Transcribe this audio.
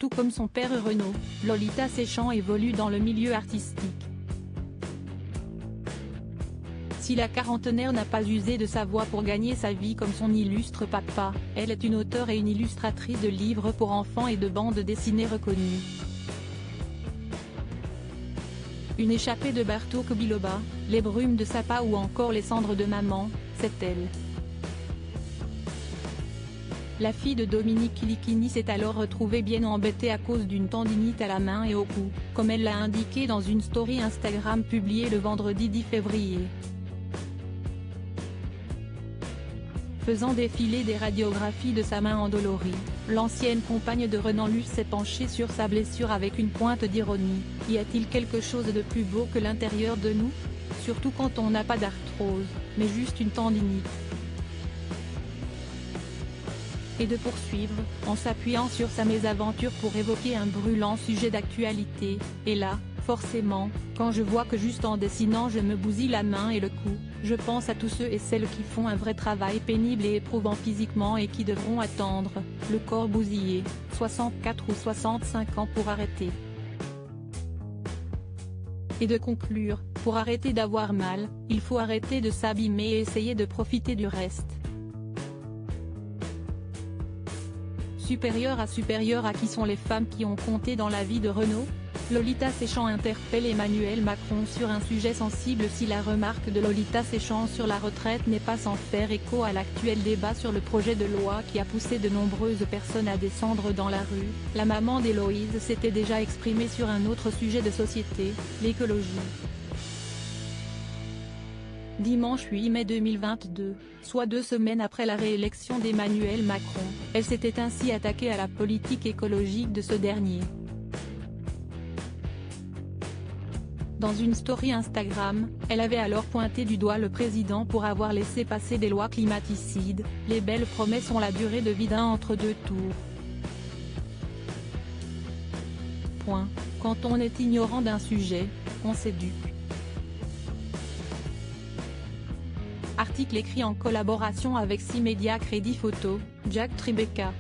Tout comme son père Renaud, Lolita Séchant évolue dans le milieu artistique. Si la quarantenaire n'a pas usé de sa voix pour gagner sa vie comme son illustre papa, elle est une auteure et une illustratrice de livres pour enfants et de bandes dessinées reconnues. Une échappée de Bartok Biloba, Les brumes de Sapa ou encore Les cendres de maman, c'est elle. La fille de Dominique Kilikini s'est alors retrouvée bien embêtée à cause d'une tendinite à la main et au cou, comme elle l'a indiqué dans une story Instagram publiée le vendredi 10 février. Faisant défiler des radiographies de sa main endolorie, l'ancienne compagne de Renan Luce s'est penchée sur sa blessure avec une pointe d'ironie. Y a-t-il quelque chose de plus beau que l'intérieur de nous? Surtout quand on n'a pas d'arthrose, mais juste une tendinite. Et de poursuivre, en s'appuyant sur sa mésaventure pour évoquer un brûlant sujet d'actualité, et là, forcément, quand je vois que juste en dessinant je me bousille la main et le cou, je pense à tous ceux et celles qui font un vrai travail pénible et éprouvant physiquement et qui devront attendre, le corps bousillé, 64 ou 65 ans pour arrêter. Et de conclure, pour arrêter d'avoir mal, il faut arrêter de s'abîmer et essayer de profiter du reste. Supérieure à qui sont les femmes qui ont compté dans la vie de Renaud? Lolita Séchant interpelle Emmanuel Macron sur un sujet sensible. Si la remarque de Lolita Séchant sur la retraite n'est pas sans faire écho à l'actuel débat sur le projet de loi qui a poussé de nombreuses personnes à descendre dans la rue, la maman d'Héloïse s'était déjà exprimée sur un autre sujet de société, l'écologie. Dimanche 8 mai 2022, soit 2 semaines après la réélection d'Emmanuel Macron, elle s'était ainsi attaquée à la politique écologique de ce dernier. Dans une story Instagram, elle avait alors pointé du doigt le président pour avoir laissé passer des lois climaticides. Les belles promesses ont la durée de vie d'un entre deux tours. Quand on est ignorant d'un sujet, on s'éduque. Article écrit en collaboration avec 6 médias Crédit Photo, Jack Tribeca.